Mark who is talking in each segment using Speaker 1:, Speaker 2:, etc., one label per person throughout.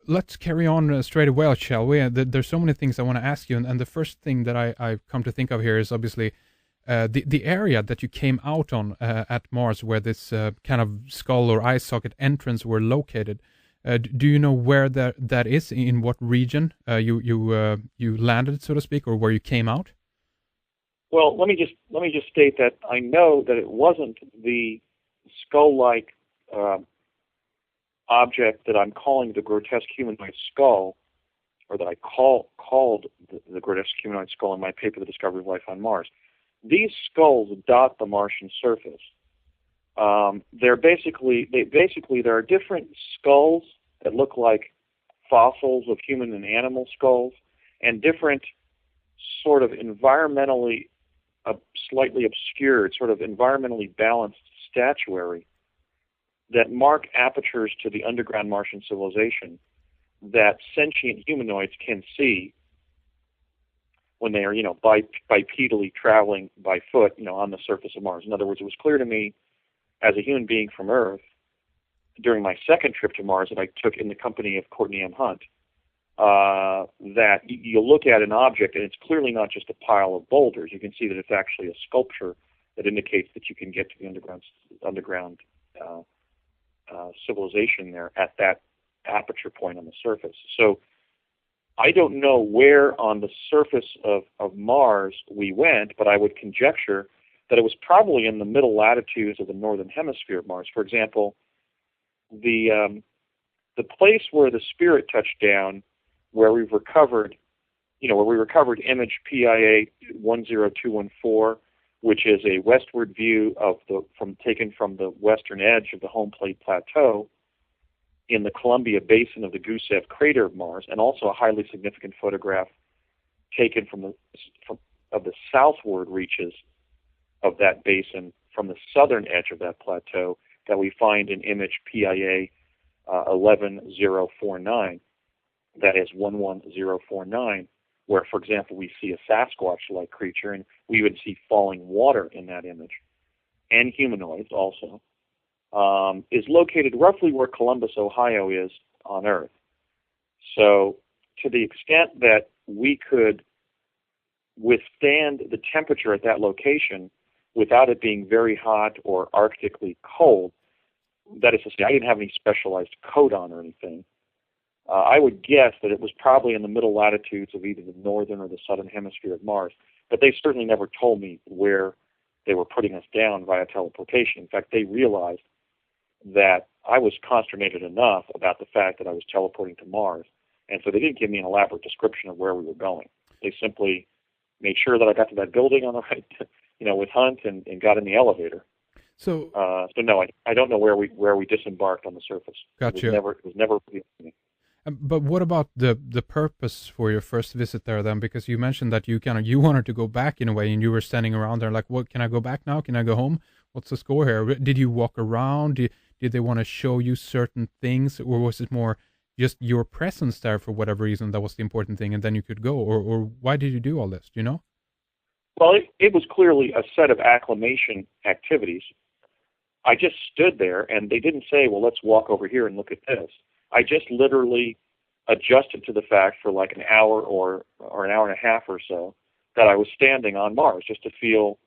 Speaker 1: let's carry on straight away, shall we? There's so many things I want to ask you, and the first thing that I come to think of here is obviously the area that you came out on at Mars, where this kind of skull or eye socket entrance were located. Do you know where that is? In what region you landed, so to speak, or where you came out?
Speaker 2: Well, let me just state that I know that it wasn't the skull-like object that I'm calling the grotesque humanoid skull, or that I called the grotesque humanoid skull in my paper, The Discovery of Life on Mars. These skulls dot the Martian surface. There are different skulls that look like fossils of human and animal skulls, and different sort of environmentally slightly obscured, sort of environmentally balanced statuary that mark apertures to the underground Martian civilization that sentient humanoids can see when they are, bipedally traveling by foot, on the surface of Mars. In other words, it was clear to me as a human being from Earth during my second trip to Mars that I took in the company of Courtney M. Hunt, that you look at an object and it's clearly not just a pile of boulders. You can see that it's actually a sculpture that indicates that you can get to the underground civilization there at that aperture point on the surface. So I don't know where on the surface of Mars we went, but I would conjecture that it was probably in the middle latitudes of the northern hemisphere of Mars. For example, the place where the Spirit touched down, where we recovered image PIA 10214, which is a westward view taken from the western edge of the home plate plateau in the Columbia Basin of the Gusev crater of Mars, and also a highly significant photograph taken of the southward reaches of that basin from the southern edge of that plateau that we find in image PIA 11049, that is 11049, where, for example, we see a Sasquatch-like creature, and we would see falling water in that image, and humanoids also, is located roughly where Columbus, Ohio is on Earth. So to the extent that we could withstand the temperature at that location without it being very hot or arctically cold, that is to say, I didn't have any specialized coat on or anything, I would guess that it was probably in the middle latitudes of either the northern or the southern hemisphere of Mars. But they certainly never told me where they were putting us down via teleportation. In fact, they realized that I was consternated enough about the fact that I was teleporting to Mars, and so they didn't give me an elaborate description of where we were going. They simply made sure that I got to that building on the right, with Hunt, and got in the elevator.
Speaker 1: So
Speaker 2: no, I don't know where we disembarked on the surface.
Speaker 1: Gotcha.
Speaker 2: It was never revealed to me.
Speaker 1: But what about the purpose for your first visit there then? Because you mentioned that you wanted to go back in a way, and you were standing around there like, what, can I go back now? Can I go home? What's the score here? Did you walk around? Did they want to show you certain things, or was it more just your presence there for whatever reason that was the important thing, and then you could go? Or why did you do all this? Do you know?
Speaker 2: Well, it was clearly a set of acclimation activities. I just stood there, and they didn't say, well, let's walk over here and look at this. I just literally adjusted to the fact for like an hour or an hour and a half or so that I was standing on Mars, just to feel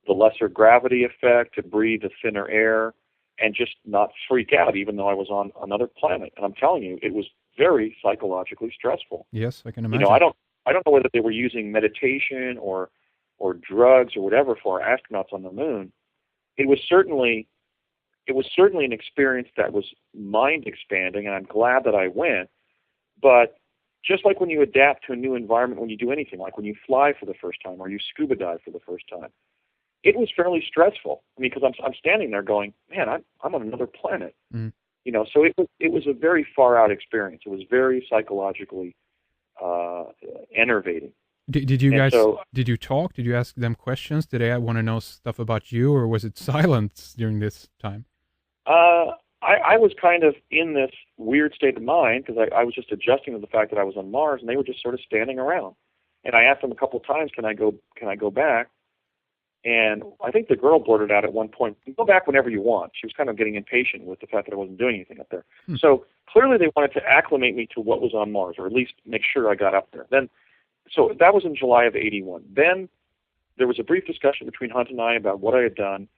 Speaker 2: the lesser gravity effect, to breathe the thinner air, and just not freak out, even though I was on another planet. And I'm telling you, it was very psychologically stressful.
Speaker 1: Yes, I can imagine.
Speaker 2: I don't know whether they were using meditation or drugs or whatever for our astronauts on the moon. It was certainly an experience that was mind-expanding, and I'm glad that I went. But just like when you adapt to a new environment, when you do anything, like when you fly for the first time or you scuba dive for the first time, it was fairly stressful. I mean, because I'm standing there going, man, I'm on another planet.
Speaker 1: Mm.
Speaker 2: So it was a very far-out experience. It was very psychologically enervating.
Speaker 1: Did you guys? Did you talk? Did you ask them questions? Did they want to know stuff about you, or was it silence during this time?
Speaker 2: I was kind of in this weird state of mind because I was just adjusting to the fact that I was on Mars, and they were just sort of standing around. And I asked them a couple of times, "Can I go back?" And I think the girl blurted out at one point, "Go back whenever you want." She was kind of getting impatient with the fact that I wasn't doing anything up there. So clearly they wanted to acclimate me to what was on Mars, or at least make sure I got up there. So that was in July of '81. Then there was a brief discussion between Hunt and I about what I had done,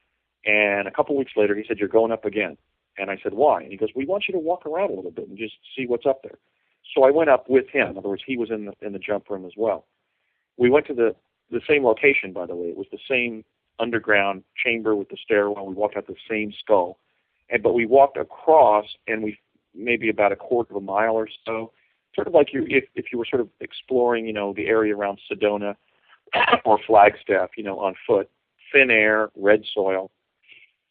Speaker 2: and a couple weeks later he said, "You're going up again." And I said, "Why?" And he goes, "We want you to walk around a little bit and just see what's up there." So I went up with him. In other words, he was in the jump room as well. We went to the same location, by the way. It was the same underground chamber with the stairwell. We walked out the same skull, but we walked across, and we maybe about a quarter of a mile or so, sort of like if you were sort of exploring, the area around Sedona or Flagstaff, on foot, thin air, red soil,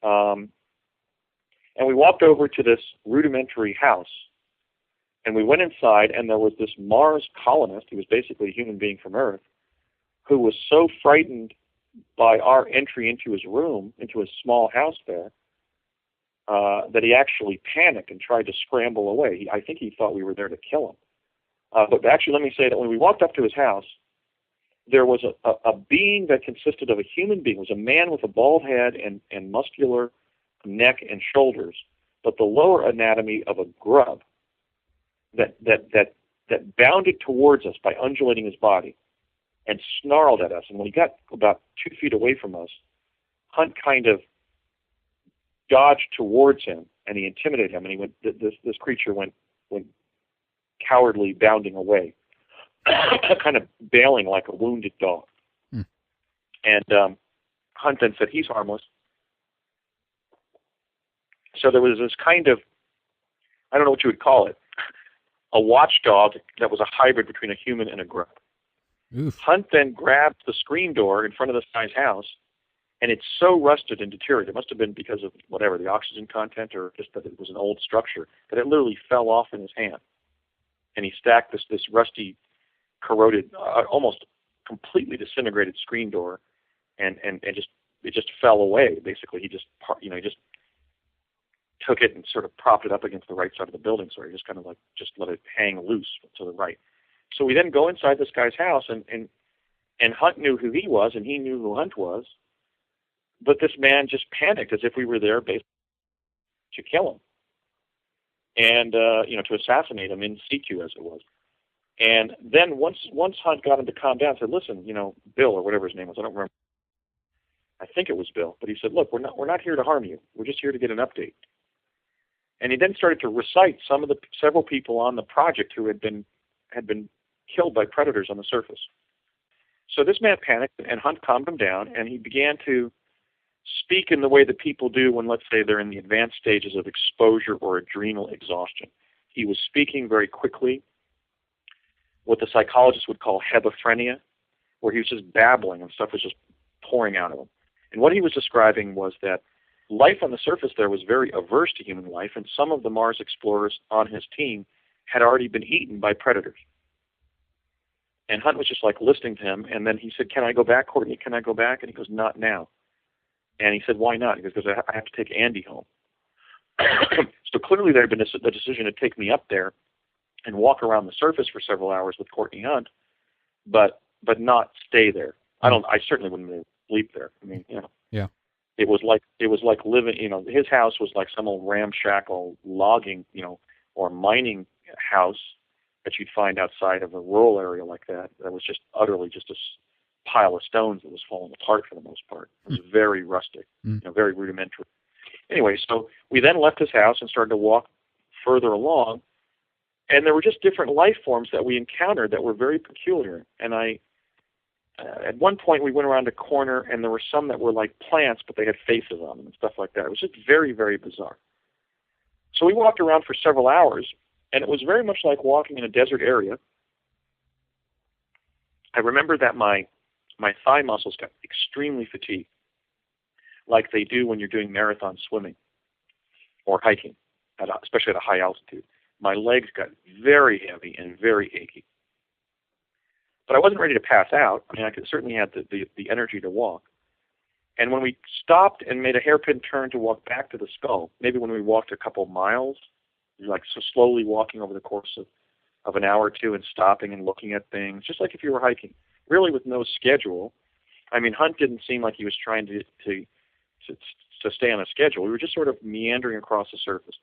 Speaker 2: and we walked over to this rudimentary house, and we went inside, and there was this Mars colonist, who was basically a human being from Earth, who was so frightened by our entry into his room, into his small house there, that he actually panicked and tried to scramble away. I think he thought we were there to kill him. But actually, let me say that when we walked up to his house, there was a being that consisted of a human being. It was a man with a bald head and muscular neck and shoulders, but the lower anatomy of a grub that bounded towards us by undulating his body and snarled at us. And when he got about 2 feet away from us, Hunt kind of dodged towards him, and he intimidated him. And he went. This creature went cowardly, bounding away, kind of bailing like a wounded dog. And Hunt then said, "He's harmless." So there was this kind of, I don't know what you would call it, a watchdog that was a hybrid between a human and a grub.
Speaker 1: Oof.
Speaker 2: Hunt then grabbed the screen door in front of this guy's house, and it's so rusted and deteriorated. It must have been because of whatever, the oxygen content, or just that it was an old structure, that it literally fell off in his hand. And he stacked this rusty, corroded, almost completely disintegrated screen door, and it just fell away. Basically, he just took it and sort of propped it up against the right side of the building. So he just kind of just let it hang loose to the right. So we then go inside this guy's house, and Hunt knew who he was, and he knew who Hunt was. But this man just panicked as if we were there basically to kill him, and to assassinate him in situ, as it was. And then once Hunt got him to calm down, said, "Listen, Bill," or whatever his name was, I don't remember. I think it was Bill, but he said, "Look, we're not here to harm you. We're just here to get an update." And he then started to recite several people on the project who had been killed by predators on the surface. So this man panicked, and Hunt calmed him down, and he began to speak in the way that people do when, let's say, they're in the advanced stages of exposure or adrenal exhaustion. He was speaking very quickly, what the psychologists would call hebephrenia, where he was just babbling and stuff was just pouring out of him. And what he was describing was that life on the surface there was very averse to human life, and some of the Mars explorers on his team had already been eaten by predators. And Hunt was just listening to him, and then he said, "Can I go back, Courtney? Can I go back?" And he goes, "Not now." And he said, "Why not?" He goes, "Because I have to take Andy home." So clearly there had been the decision to take me up there and walk around the surface for several hours with Courtney Hunt, but not stay there. I certainly wouldn't sleep there. I mean,
Speaker 1: Yeah.
Speaker 2: It was like living, his house was like some old ramshackle logging, or mining house that you'd find outside of a rural area like that. That was just utterly just a pile of stones that was falling apart for the most part. It was very rustic, very rudimentary. Anyway, so we then left his house and started to walk further along, and there were just different life forms that we encountered that were very peculiar. And at one point we went around a corner, and there were some that were like plants, but they had faces on them and stuff like that. It was just very, very bizarre. So we walked around for several hours, and it was very much like walking in a desert area. I remember that my thigh muscles got extremely fatigued, like they do when you're doing marathon swimming or hiking, especially at a high altitude. My legs got very heavy and very achy. But I wasn't ready to pass out. I mean, I certainly had the energy to walk. And when we stopped and made a hairpin turn to walk back to the skull, maybe when we walked a couple miles, so slowly walking over the course of an hour or two and stopping and looking at things, just like if you were hiking, really with no schedule, I mean, Hunt didn't seem like he was trying to stay on a schedule. We were just sort of meandering across the surface.